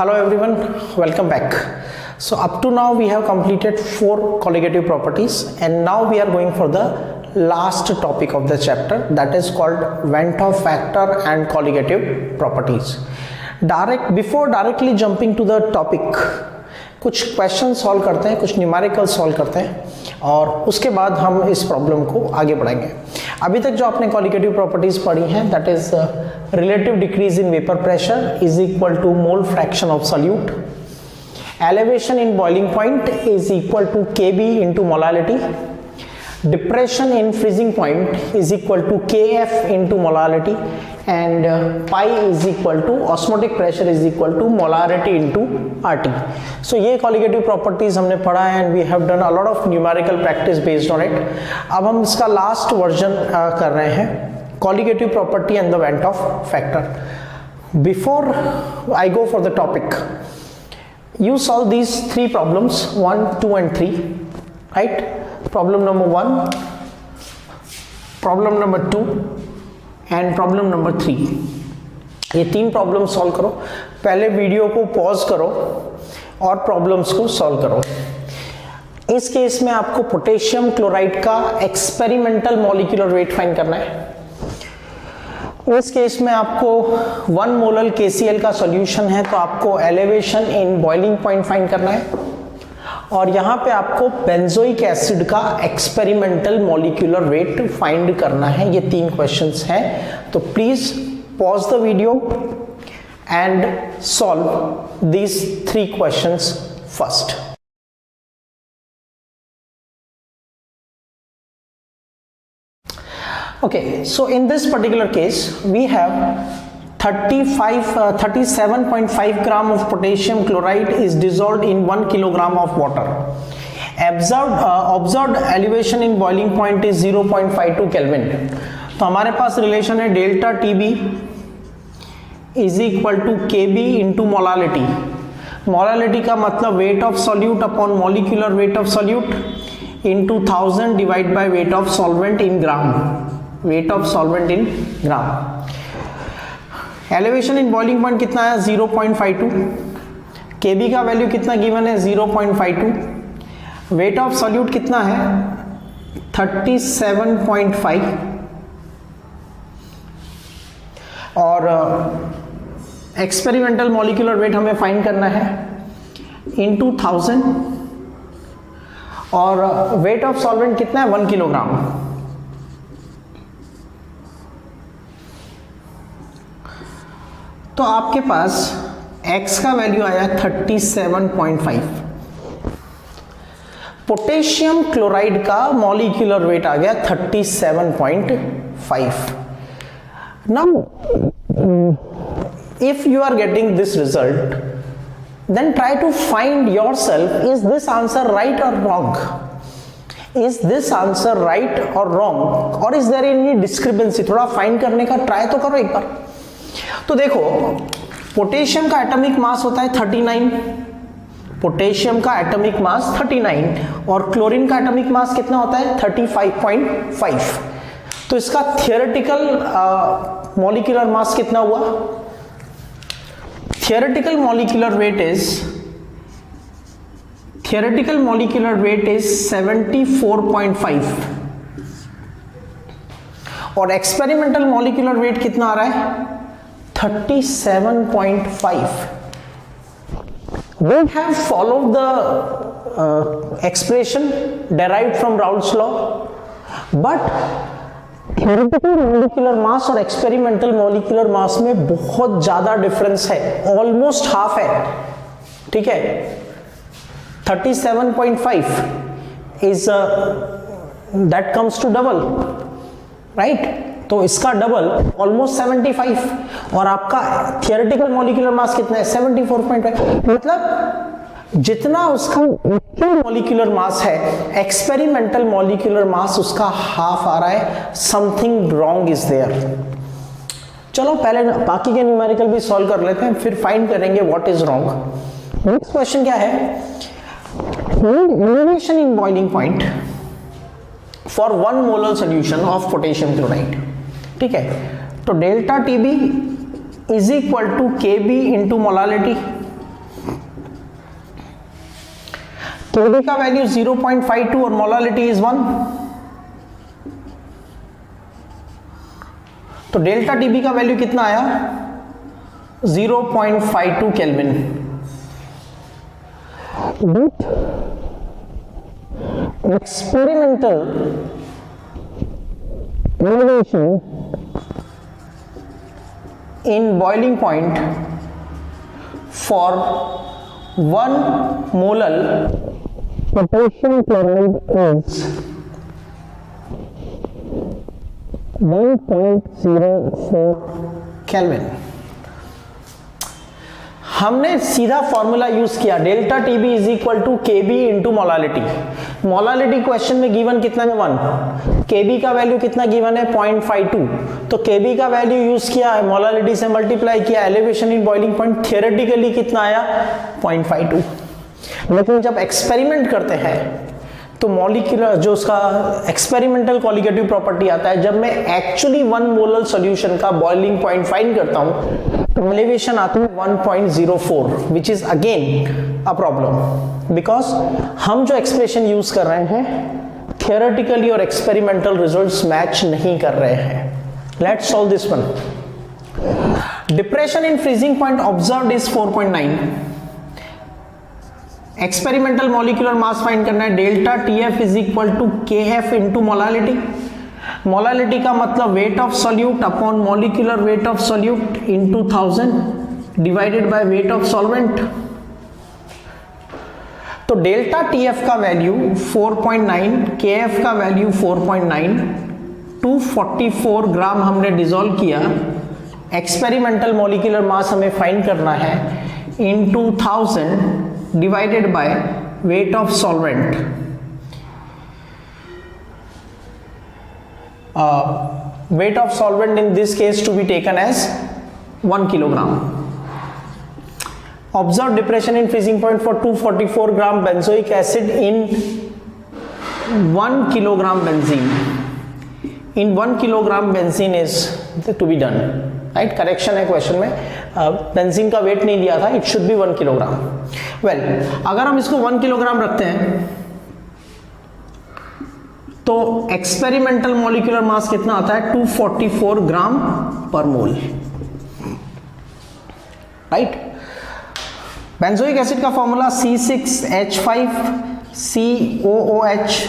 Hello everyone, welcome back. So up to now we have completed 4 colligative properties and now we are going for the last topic of the chapter, that is called Van 't Hoff factor and colligative properties. Before directly jumping to the topic, कुछ question solve करते हैं, कुछ numerical solve करते हैं और उसके बाद हम इस प्रॉब्लम को आगे बढ़ाएंगे. अभी तक जो आपने कॉलिगेटिव प्रॉपर्टीज पढ़ी हैं, that is relative decrease in vapour pressure is equal to mole fraction of solute, elevation in boiling point is equal to Kb into molality, depression in freezing point is equal to Kf into molality and pi is equal to osmotic pressure is equal to molarity into RT. So ये colligative properties हमने पढ़ा है and we have done a lot of numerical practice based on it. अब हम इसका last version कर रहे हैं, colligative property and the Van 't Hoff factor. Before I go for the topic, you solve these 3 problems 1, 2 and 3, right? Problem number 1, problem number 2 and problem number 3. ये 3 problem solve करो. पहले video को pause करो और problems को solve करो. इस case में आपको पोटेशियम क्लोराइड का एक्सपेरिमेंटल मॉलिक्यूलर वेट फाइंड करना है. इस केस में आपको 1 मोलर KCl का सॉल्यूशन है तो आपको elevation in boiling point find करना है और यहाँ पे आपको बेंजोइक एसिड का एक्सपेरिमेंटल मॉलिक्यूलर वेट फाइंड करना है. ये 3 क्वेश्चंस हैं, तो please pause the video and solve these 3 questions first. Okay, so in this particular case we have 37.5 gram of potassium chloride is dissolved in 1 kilogram of water. Observed elevation in boiling point is 0.52 Kelvin. तो हमारे पास relation है delta TB is equal to KB into molality. Molality का मतलब weight of solute upon molecular weight of solute into 1000 divide by weight of solvent in gram. Weight of solvent in gram. Elevation in boiling point कितना है 0.52. Kb का value कितना given है 0.52. Wait of solute कितना है 37.5 और experimental molecular wait हमें find करना है इनटू 1000 और वेट ऑफ सॉल्वेंट कितना है 1 किलोग्राम. तो आपके पास x का वैल्यू आया 37.5. पोटेशियम क्लोराइड का मॉलिक्यूलर वेट आ गया 37.5. Now if you are getting this result then try to find yourself, is this answer right और wrong? Is this answer right और रॉन्ग और इज देयर एनी डिस्क्रिपेंसी? थोड़ा find करने का try तो करो एक बार. तो देखो, पोटेशियम का एटॉमिक मास होता है 39. पोटेशियम का एटॉमिक मास 39 और क्लोरीन का एटॉमिक मास कितना होता है 35.5. तो इसका थियोरेटिकल मॉलिक्यूलर मास कितना हुआ? थियोरेटिकल मॉलिक्यूलर वेट इज 74.5 और एक्सपेरिमेंटल मॉलिक्यूलर वेट कितना आ रहा है 37.5. We have followed the expression derived from Raoult's law, but theoretical molecular mass और experimental molecular mass में बहुत ज़्यादा difference है, almost half है. ठीक है, 37.5 is that comes to double, right? तो इसका डबल ऑलमोस्ट 75 और आपका थियोरेटिकल मॉलिक्यूलर मास कितना है 74.5. मतलब जितना उसका मॉलिक्यूलर मास है एक्सपेरिमेंटल मॉलिक्यूलर मास उसका हाफ आ रहा है. Something wrong is there. चलो पहले बाकी के न्यूमेरिकल भी सॉल्व कर लेते हैं, फिर फाइंड करेंगे what is wrong. Next question क्या है? Elevation in boiling point for 1 molar solution of potassium chloride. ठीक है, तो delta TB is equal to KB into molality Kb का वैल्यू 0.52 और मोलालिटी इज 1, तो डेल्टा टीबी का वैल्यू कितना आया 0.52 kelvin. But experimental elevation in boiling point for 1 molal potassium chloride is 1.04 kelvin. हमने सीधा फॉर्मूला यूज किया, delta TB is equal to KB into molality. Molality question में given कितना है 1, केबी का वैल्यू कितना गिवन है 0.52, तो केबी का वैल्यू यूज किया है, मोलालिटी से मल्टीप्लाई किया, elevation in boiling point theoretically कितना आया 0.52। लेकिन जब एक्सपेरिमेंट करते हैं तो मॉलिक्यूलर जो उसका एक्सपेरिमेंटल कॉलिगेटिव प्रॉपर्टी आता है, जब मैं एक्चुअली 1 मोलर सॉल्यूशन का बॉइलिंग पॉइंट फाइंड करता हूं तो एलिवेशन आता है 1.04, which is again a problem, because हम जो एक्सप्रेशन यूज कर रहे हैं थियोरेटिकली और एक्सपेरिमेंटल रिजल्ट्स मैच नहीं कर रहे हैं। Let's solve this one. Depression in freezing point observed is 4.9। Experimental molecular mass find करना है, delta TF is equal to KF into molality. Molality का मतलब weight of solute upon molecular weight of solute into 1000 divided by weight of solvent. तो delta TF का value 4.9, KF का value 4.9, 244 gram हमने dissolve किया। Experimental molecular मास हमें find करना है into 1000 divided by weight of solvent। Weight of solvent in this case to be taken as 1 kilogram। Observed depression in freezing point for 244 gram benzoic acid in 1 kilogram benzene। In 1 kilogram benzene is to be done, right. Correction है question में, benzene का wait नहीं दिया था, it should be 1 kilogram. Well, अगर हम इसको 1 kilogram रखते हैं तो एक्सपेरिमेंटल मॉलिक्यूलर मास कितना आता है 244 ग्राम पर मोल, राइट। बेंजोइक एसिड का formula C6H5COOH,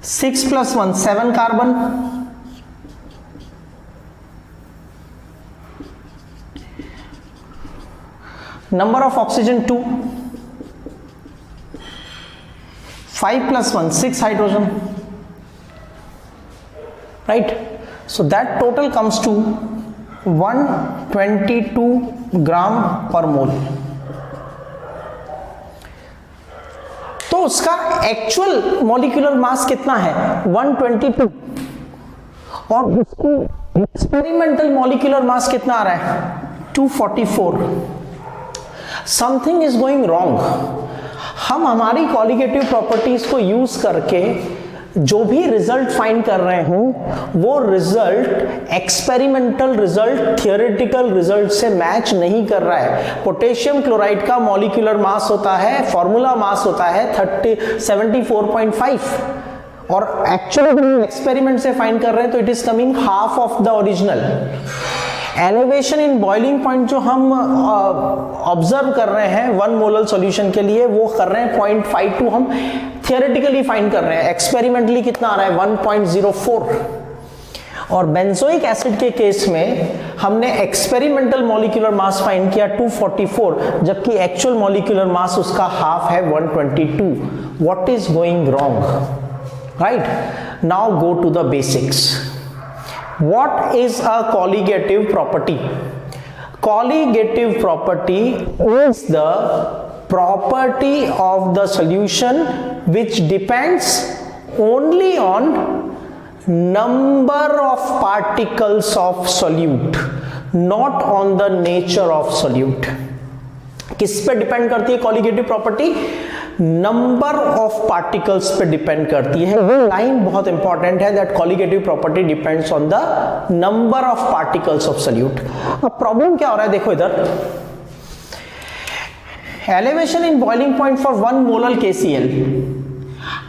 6 + 1 7 carbon, number of oxygen 2, 5 + 1 6 hydrogen, right? So that total comes to 122 gram per mole। तो उसका एक्चुअल मॉलिक्यूलर मास कितना है 122, और उसकी एक्सपेरिमेंटल मॉलिक्यूलर मास कितना आ रहा है 244। Something is going wrong. हम हमारी कॉलिगेटिव प्रॉपर्टीज को यूज करके जो भी रिजल्ट फाइंड कर रहे हैं वो result experimental result theoretical result से मैच नहीं कर रहा है। पोटेशियम क्लोराइड का मॉलिक्यूलर मास होता है, फॉर्मूला मास होता है 74.5, और एक्चुअली एक्सपेरिमेंट से फाइंड कर रहे हैं तो it is coming half of the original. Elevation in boiling point जो हम ऑब्जर्व कर रहे हैं 1 मोलर सॉल्यूशन के लिए वो कर रहे हैं 0.52, हम थियोरेटिकली फाइंड कर रहे हैं, एक्सपेरिमेंटली कितना आ रहा है 1.04। और बेंजोइक एसिड के केस में हमने एक्सपेरिमेंटल मॉलिक्यूलर मास फाइंड किया 244, जबकि एक्चुअल मॉलिक्यूलर मास उसका हाफ है 122। What is going wrong, right. Now go to the basics. What is a colligative property? Colligative property is the property of the solution which depends only on number of particles of solute, not on the nature of solute। किस पे depend करती है colligative property? Number of particles पे depend करती है। वो line बहुत important है, that colligative property depends on the number of particles of solute. अब प्रॉब्लम क्या हो रहा है देखो इधर, elevation in boiling point for 1 molar KCl।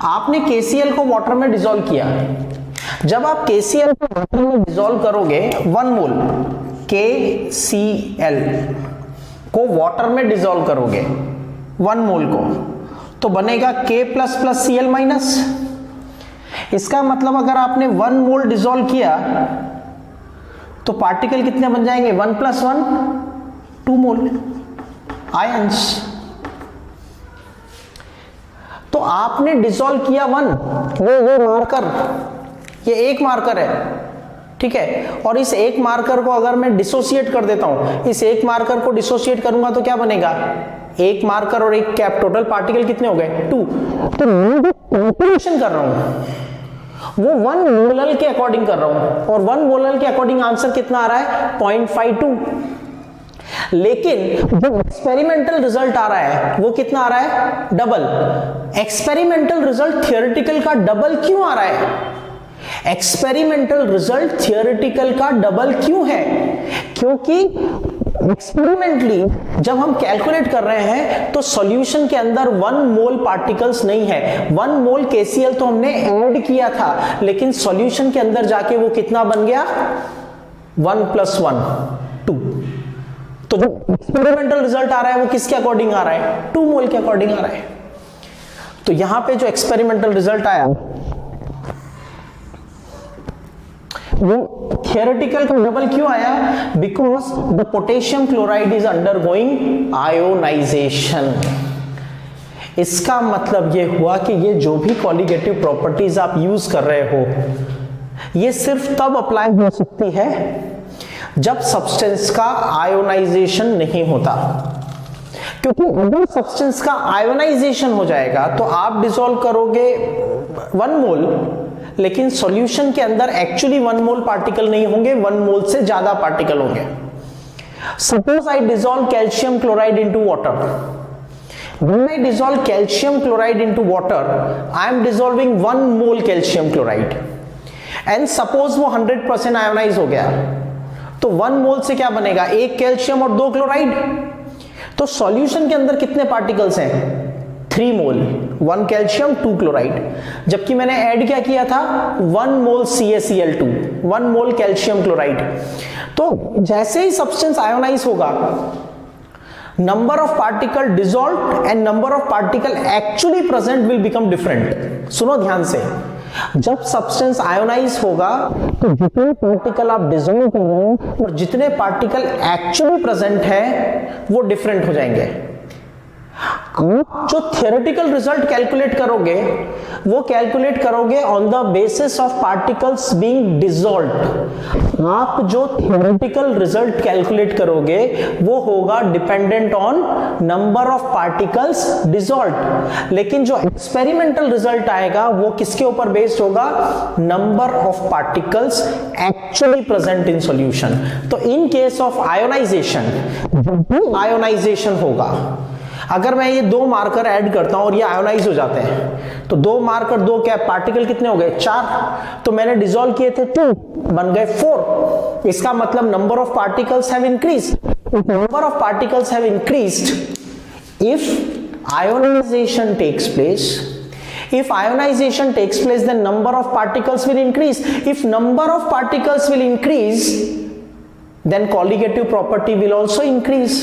आपने KCl को वाटर में डिसॉल्व किया। जब आप KCl को वाटर में डिसॉल्व करोगे, 1 मोल KCl को वाटर में डिसॉल्व करोगे 1 मोल को, तो बनेगा K plus plus Cl minus. इसका मतलब अगर आपने 1 मोल डिसॉल्व किया तो पार्टिकल कितने बन जाएंगे? 1 प्लस 1 2 मोल आयंस। तो आपने डिसॉल्व किया 1, ये मार्कर, ये एक मार्कर है, ठीक है। और इस एक मार्कर को अगर मैं डिसोसिएट कर देता हूं, इस एक मार्कर को डिसोसिएट करूंगा तो क्या बनेगा? एक मार्कर और एक कैप, टोटल पार्टिकल कितने हो गए? 2। तो मैं जो कैलकुलेशन कर रहा हूं वो 1 मोलर के अकॉर्डिंग कर रहा हूं, और 1 मोलर के अकॉर्डिंग आंसर कितना आ रहा है? 0.52। लेकिन जो एक्सपेरिमेंटल रिजल्ट आ रहा है वो कितना आ रहा है? डबल। एक्सपेरिमेंटल रिजल्ट थियोरेटिकल का डबल क्यों आ रहा है? एक्सपेरिमेंटल रिजल्ट थियोरेटिकल का डबल क्यों है? क्योंकि एक्सपेरिमेंटली जब हम कैलकुलेट कर रहे हैं तो सॉल्यूशन के अंदर 1 मोल पार्टिकल्स नहीं है। 1 मोल KCl तो हमने ऐड किया था, लेकिन सॉल्यूशन के अंदर जाके वो कितना बन गया? 1 प्लस 1 2। तो जो एक्सपेरिमेंटल रिजल्ट आ रहा है वो किसके अकॉर्डिंग आ रहा है? 2 मोल के अकॉर्डिंग आ रहा है। तो यहां पे जो एक्सपेरिमेंटल रिजल्ट आया वो थियोरेटिकल का डबल क्यों आया? Because the potassium chloride is undergoing ionization. इसका मतलब ये हुआ कि ये जो भी कॉलिगेटिव प्रॉपर्टीज आप यूज कर रहे हो ये सिर्फ तब अप्लाई हो सकती है जब सब्सटेंस का आयोनाइजेशन नहीं होता। क्योंकि अगर सब्सटेंस का आयोनाइजेशन हो जाएगा तो आप डिसॉल्व करोगे 1 मोल, लेकिन सॉल्यूशन के अंदर एक्चुअली 1 मोल पार्टिकल नहीं होंगे, 1 मोल से ज्यादा पार्टिकल होंगे। Suppose I dissolve calcium chloride into water. When I dissolve calcium chloride into water, I am dissolving 1 mole calcium chloride. And suppose वो 100% आयोनाइज हो गया, तो 1 मोल से क्या बनेगा? 1 कैल्शियम और 2 क्लोराइड। तो सॉल्यूशन के अंदर कितने पार्टिकल्स हैं? 3 मोल, 1 कैल्शियम 2 क्लोराइड। जबकि मैंने ऐड क्या किया था? 1 मोल CaCl2, 1 मोल कैल्शियम क्लोराइड। तो जैसे ही सब्सटेंस आयोनाइज होगा, number of particle dissolved and number of particle actually present will become different. सुनो ध्यान से, जब सब्सटेंस आयोनाइज होगा तो जितने पार्टिकल आप डिसॉल्व कर रहे हो और जितने पार्टिकल एक्चुअली प्रेजेंट है वो डिफरेंट हो जाएंगे। जो थियोरेटिकल रिजल्ट कैलकुलेट करोगे वो कैलकुलेट करोगे on the basis of particles being dissolved. आप जो थियोरेटिकल रिजल्ट कैलकुलेट करोगे वो होगा dependent on number of particles dissolved. लेकिन जो एक्सपेरिमेंटल रिजल्ट आएगा वो किसके ऊपर बेस्ड होगा? Number of particles actually present in solution. तो इन केस ऑफ आयोनाइजेशन, जब भी आयोनाइजेशन होगा, अगर मैं ये 2 मार्कर ऐड करता हूं और ये आयोनाइज हो जाते हैं तो 2 मार्कर 2 क्या पार्टिकल कितने हो गए? 4। तो मैंने डिसॉल्व किए थे 2, बन गए 4। इसका मतलब number of particles have increased. Number of particles have increased if ionization takes place. If ionization takes place, then number of particles will increase. If number of particles will increase, then colligative property will also increase.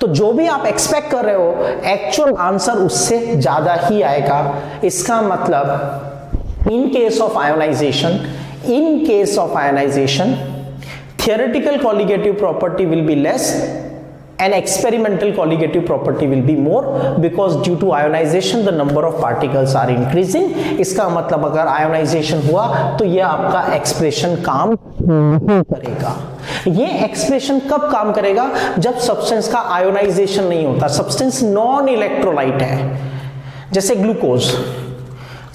तो जो भी आप expect कर रहे हो actual answer उससे ज्यादा ही आएगा। इसका मतलब in case of ionization, theoretical colligative property will be less and experimental colligative property will be more, because due to ionization the number of particles are increasing. इसका मतलब अगर आयोनाइजेशन हुआ तो ये आपका एक्सप्रेशन काम नहीं करेगा। ये एक्सप्रेशन कब काम करेगा? जब सब्सटेंस का आयोनाइजेशन नहीं होता, सब्सटेंस नॉन इलेक्ट्रोलाइट है। जैसे ग्लूकोज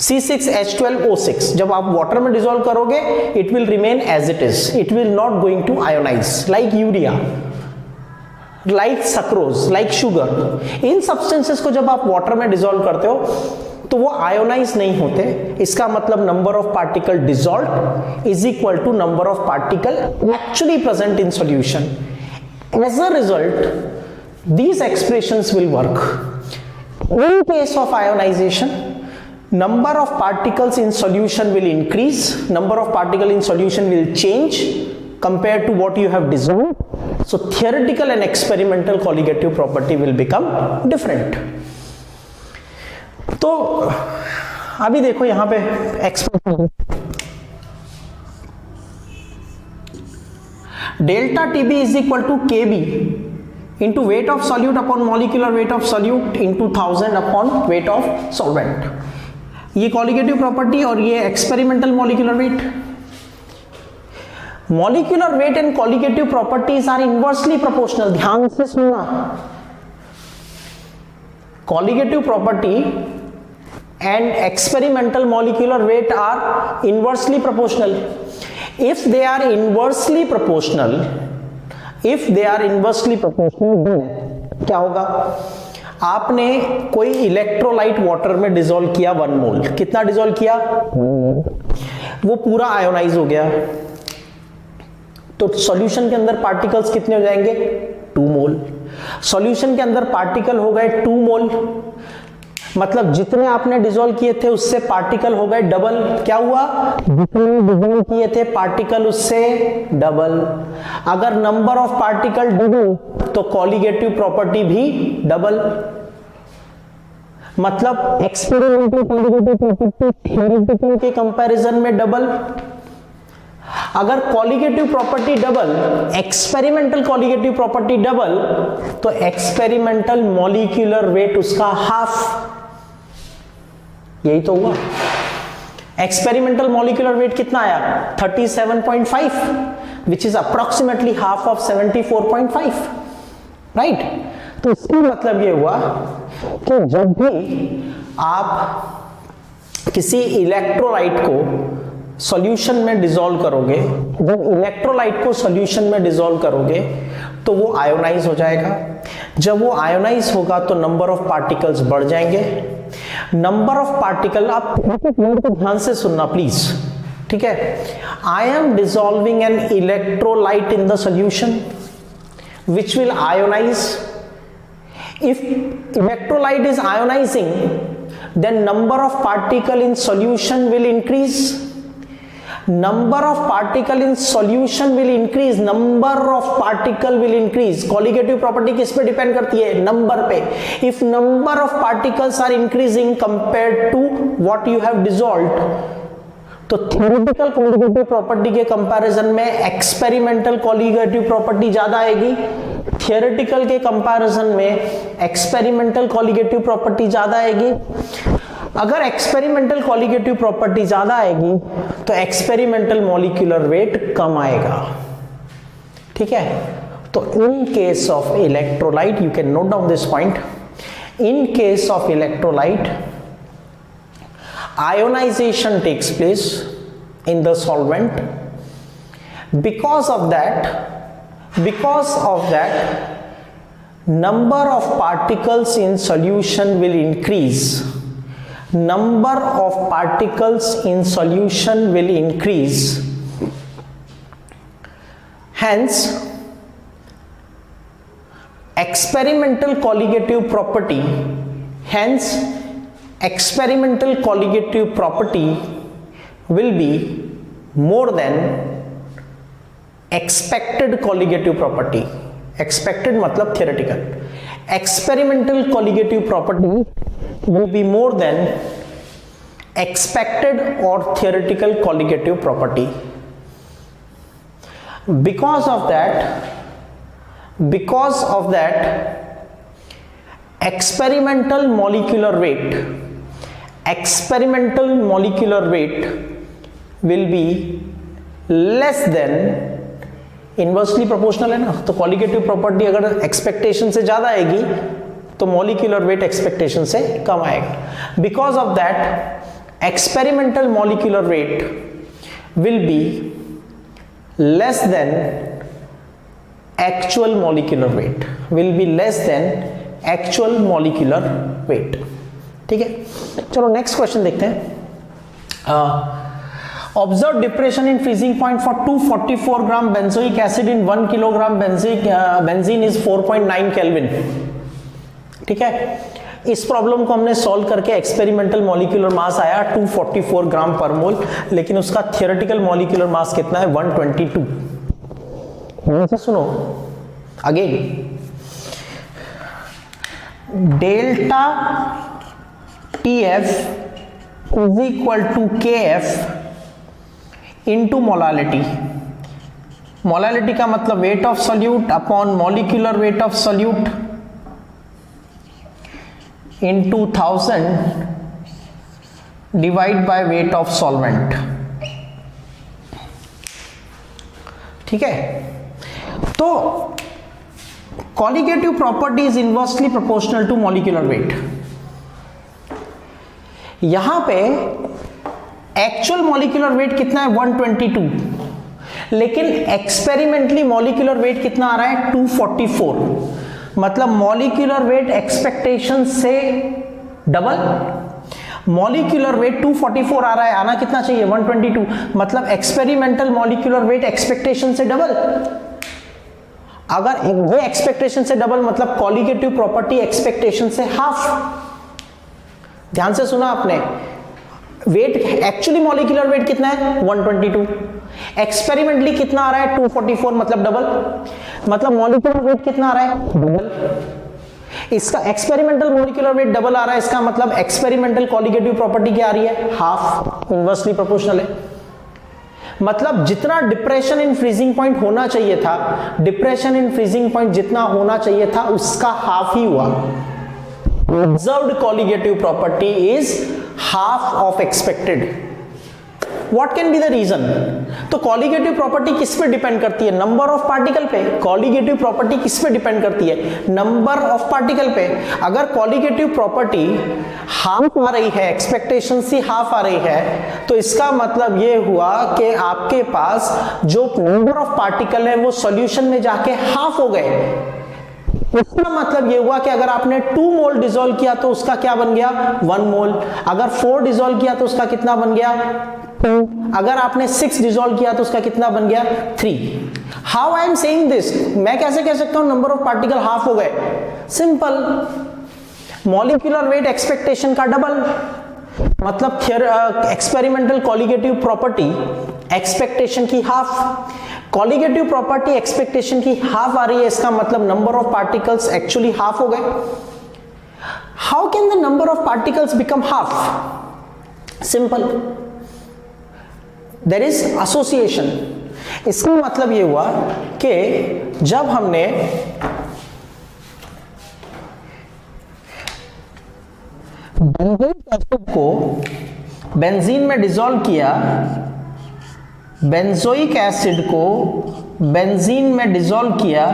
C6H12O6, जब आप वाटर में डिसॉल्व करोगे it will remain as it is, it will not going to ionize. Like urea, like sucrose, like sugar, इन सब्सटेंसेस को जब आप वाटर में डिसॉल्व करते हो तो वो आयोनाइज नहीं होते। इसका मतलब number of particle dissolved is equal to number of particle actually present in solution. As a result these expressions will work. In case of ionization, number of particles in solution will increase, number of particles in solution will change compared to what you have dissolved. So theoretical and experimental colligative property will become different. तो अभी देखो यहां पे expression delta TB is equal to KB into weight of solute upon molecular weight of solute into 1000 upon weight of solvent. ये colligative property और ये experimental molecular weight. Molecular weight and colligative properties are inversely proportional. ध्यान से सुनना, colligative property and experimental molecular weight are inversely proportional. If they are inversely proportional, then क्या होगा? आपने कोई इलेक्ट्रोलाइट वाटर में डिसॉल्व किया 1 मोल. कितना डिसॉल्व किया? वो पूरा आयोनाइज हो गया. तो सॉल्यूशन के अंदर पार्टिकल्स कितने हो जाएंगे? 2 मोल. सॉल्यूशन के अंदर पार्टिकल हो गए 2 मोल, मतलब जितने आपने डिसॉल्व किए थे उससे पार्टिकल हो गए डबल. क्या हुआ? जितने डिसॉल्व किए थे पार्टिकल उससे डबल. अगर नंबर ऑफ पार्टिकल डबल तो कॉलिगेटिव प्रॉपर्टी भी डबल. मतलब एक्सपेरिमेंटल कॉलिगेटिव प्रॉपर्टी थ्योरेटिकल के कंपैरिजन में डबल. अगर colligative property double, experimental colligative property double, तो एक्सपेरिमेंटल मॉलिक्यूलर वेट उसका हाफ. यही तो हुआ. एक्सपेरिमेंटल मॉलिक्यूलर वेट कितना आया? 37.5, which is approximately half of 74.5, right. तो इसका मतलब ये हुआ कि जब भी आप किसी इलेक्ट्रोलाइट को सॉल्यूशन में डिसॉल्व करोगे, जब इलेक्ट्रोलाइट को सॉल्यूशन में डिसॉल्व करोगे तो वो आयोनाइज हो जाएगा. जब वो आयोनाइज होगा तो नंबर ऑफ पार्टिकल्स बढ़ जाएंगे. नंबर ऑफ पार्टिकल, आप एक वर्ड को ध्यान से सुनना प्लीज, ठीक है. I am dissolving an electrolyte in the solution which will ionize. If electrolyte is ionizing, then number of particle in solution will increase. Number of particle in solution will increase. Number of particle will increase. Colligative property किस पे depend करती है? Number पे. If number of particles are increasing compared to what you have dissolved, तो theoretical colligative property के comparison में experimental colligative property ज्यादा आएगी. थियोरेटिकल के कंपैरिजन में एक्सपेरिमेंटल colligative property ज्यादा आएगी. अगर एक्सपेरिमेंटल colligative property ज्यादा आएगी तो एक्सपेरिमेंटल मॉलिक्यूलर वेट कम आएगा. ठीक है. तो इन case of electrolyte, you can note down this point, in case of electrolyte ionization takes place in the solvent. Because of that number of particles in solution will increase. Number of particles in solution will increase. Hence experimental colligative property will be more than expected colligative property. Expected मतलब theoretical. Experimental colligative property will be more than expected or theoretical colligative property. Because of that experimental molecular weight will be less than, inversely proportional है ना, तो colligative property अगर expectation से ज्यादा आएगी तो molecular weight expectation से कम आएगा. Because of that experimental molecular weight will be less than actual molecular weight. ठीक है. चलो नेक्स्ट क्वेश्चन देखते हैं. Observed depression in freezing point for 244 gram benzoic acid in 1 kilogram benzene is 4.9 Kelvin. ठीक है, इस प्रॉब्लम को हमने सॉल्व करके एक्सपेरिमेंटल मॉलिक्यूलर मास आया 244 ग्राम पर मोल, लेकिन उसका थियोरेटिकल मॉलिक्यूलर मास कितना है 122. से सुनो अगेन, डेल्टा TF is equal to KF into molality. मोलालिटी का मतलब weight of solute upon molecular weight of solute in 2000 divide by weight of solvent. ठीक है, तो colligative property is inversely proportional to molecular weight. यहां पे एक्चुअल मॉलिक्यूलर वेट कितना है 122, लेकिन एक्सपेरिमेंटली मॉलिक्यूलर वेट कितना आ रहा है 244. मतलब मॉलिक्यूलर वेट एक्सपेक्टेशन से डबल, मॉलिक्यूलर वेट 244 आ रहा है, आना कितना चाहिए 122. मतलब एक्सपेरिमेंटल मॉलिक्यूलर वेट एक्सपेक्टेशन से डबल. अगर ये एक्सपेक्टेशन से डबल मतलब कॉलिगेटिव प्रॉपर्टी एक्सपेक्टेशन से हाफ. ध्यान से सुना आपने, वेट एक्चुअली मॉलिक्यूलर वेट कितना है 122, एक्सपेरिमेंटली कितना आ रहा है 244 मतलब डबल. मतलब मॉलिक्यूलर वेट कितना आ रहा है डबल. इसका एक्सपेरिमेंटल मॉलिक्यूलर वेट डबल आ रहा है, इसका मतलब एक्सपेरिमेंटल कॉलिगेटिव प्रॉपर्टी क्या आ रही है हाफ, इनवर्सली प्रोपोर्शनल है. मतलब जितना डिप्रेशन इन फ्रीजिंग पॉइंट होना चाहिए था, डिप्रेशन इन फ्रीजिंग पॉइंट जितना होना चाहिए था उसका हाफ ही हुआ. Observed colligative property is half of expected. What can be the reason? तो colligative property किस पे डिपेंड करती है? नंबर ऑफ पार्टिकल पे. colligative property किस पे डिपेंड करती है? नंबर ऑफ पार्टिकल पे. अगर colligative property हाफ आ रही है, एक्सपेक्टेशन से हाफ आ रही है, तो इसका मतलब ये हुआ कि आपके पास जो नंबर ऑफ पार्टिकल है वो सॉल्यूशन में जाके हाफ हो गए. इसका मतलब ये हुआ कि अगर आपने 2 मोल डिसॉल्व किया तो उसका क्या बन गया 1 मोल. अगर 4 डिसॉल्व किया तो उसका कितना बन गया 2. अगर आपने 6 डिसॉल्व किया तो उसका कितना बन गया 3. How I am saying this? मैं कैसे कह सकता हूं नंबर ऑफ पार्टिकल हाफ हो गए? सिंपल, मॉलिक्यूलर वेट एक्सपेक्टेशन का डबल. मतलब एक्सपेरिमेंटल कॉलिगेटिव प्रॉपर्टी एक्सपेक्टेशन की हाफ. कॉलिगेटिव प्रॉपर्टी एक्सपेक्टेशन की हाफ आ रही है, इसका मतलब number of particles actually half हो गए. How can the number of particles become half? Simple, there is association. इसका मतलब ये हुआ कि जब हमने बेंजोइक एसिड को बेंजीन में डिसॉल्व किया, बेंजोइक एसिड को बेंजीन में डिसॉल्व किया,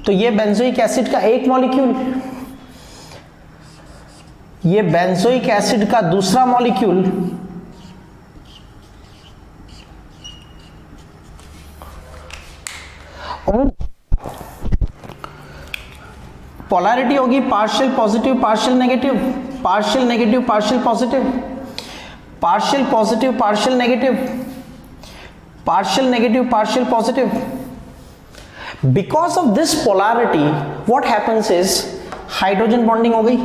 तो ये बेंजोइक एसिड का एक मॉलिक्यूल, ये बेंजोइक एसिड का दूसरा मॉलिक्यूल, और पोलैरिटी होगी partial positive partial negative, partial negative partial positive, partial positive partial negative, partial negative partial positive. Because of this polarity what happens is hydrogen bonding हो गई.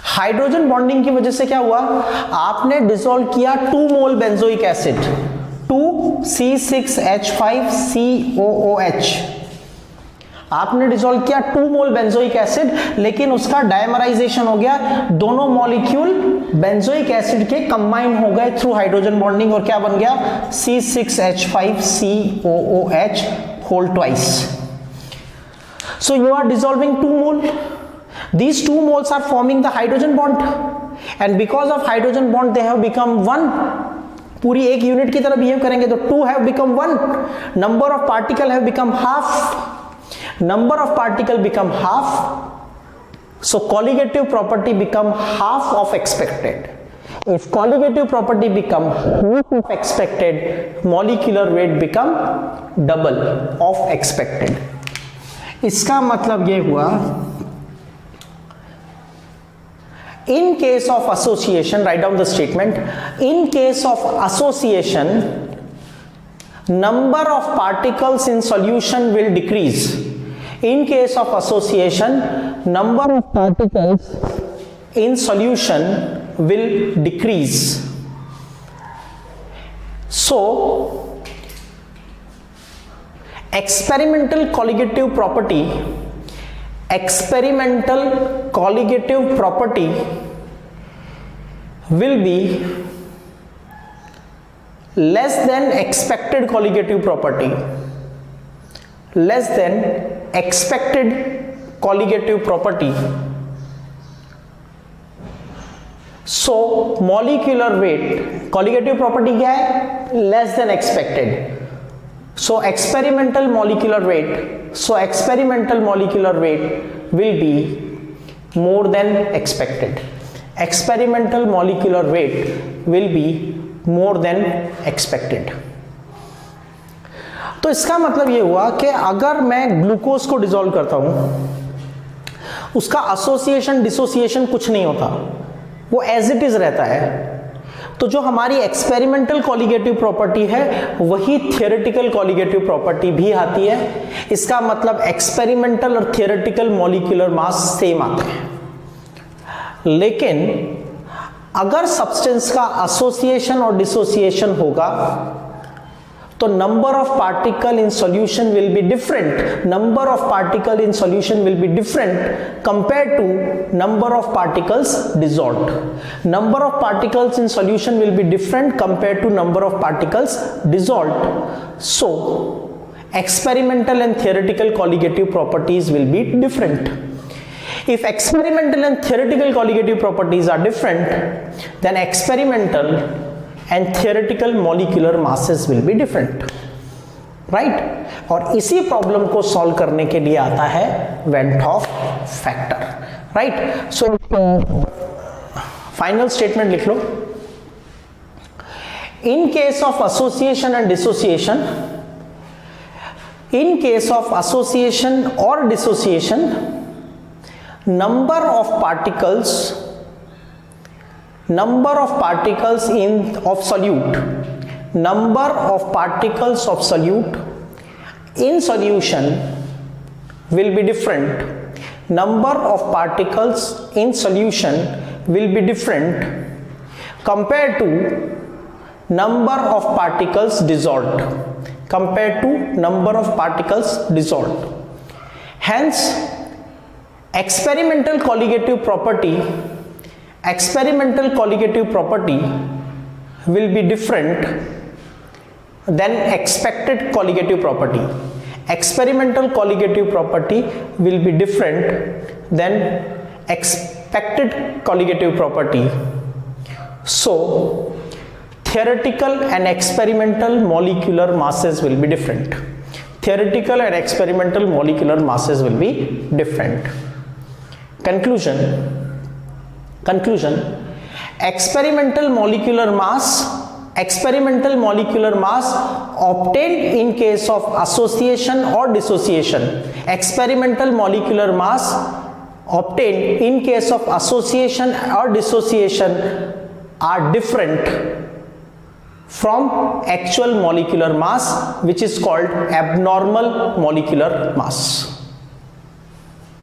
Hydrogen bonding की वजह से क्या हुआ, आपने डिसॉल्व किया 2 मोल बेंजोइक एसिड, 2C6H5COOH. आपने डिसॉल्व किया 2 मोल बेंजोइक एसिड, लेकिन उसका डायमराइजेशन हो गया, दोनों मॉलिक्यूल बेंजोइक एसिड के कंबाइन हो गए थ्रू हाइड्रोजन बॉन्डिंग, और क्या बन गया C6H5COOH whole twice. So you are dissolving 2 mole. These 2 moles are forming the hydrogen bond, and because of hydrogen bond they have become 1. पूरी एक यूनिट की तरह बिहेव करेंगे तो 2 have become 1. Number of particle have become half. Number of particle become half. So colligative property become half of expected. If colligative property become half of expected, molecular weight become double of expected. इसका मतलब ये हुआ in case of association, write down the statement, in case of association, number of particles in solution will decrease. In case of association, number of particles in solution will decrease. So experimental colligative property will be less than expected colligative property, less than expected colligative property. So molecular weight, colligative property क्या है? Less than expected. So experimental molecular weight will be more than expected. Experimental molecular weight will be more than expected. तो इसका मतलब ये हुआ कि अगर मैं ग्लूकोज को डिसॉल्व करता हूं, उसका एसोसिएशन डिसोसिएशन कुछ नहीं होता, वो एज इट इज रहता है। तो जो हमारी एक्सपेरिमेंटल कॉलिगेटिव प्रॉपर्टी है वही थियोरेटिकल कॉलिगेटिव प्रॉपर्टी भी आती है। इसका मतलब एक्सपेरिमेंटल और थियोरेटिकल मॉलिक्यूलर मास सेम आते हैं। लेकिन अगर सब्सटेंस का एसोसिएशन और डिसोसिएशन होगा तो number of particle in solution will be different, number of particle in solution will be different compare to number of particles dissolved. Number of particles in solution will be different compare to number of particles dissolved. So experimental and theoretical colligative properties will be different. If experimental and theoretical colligative properties are different, then experimental and theoretical molecular masses will be different, right? और इसी problem को solve करने के लिए आता है van't Hoff factor, right? So final statement लिख लो। In case of association and dissociation, in case of association or dissociation, number of particles in of solute, number of particles of solute in solution will be different. Number of particles in solution will be different compared to number of particles dissolved, compared to number of particles dissolved. Hence experimental colligative property will be different than expected colligative property. Experimental colligative property will be different than expected colligative property. So theoretical and experimental molecular masses will be different. Theoretical and experimental molecular masses will be different. Conclusion. Experimental molecular mass obtained in case of association or dissociation. Experimental molecular mass obtained in case of association or dissociation are different from actual molecular mass, which is called abnormal molecular mass.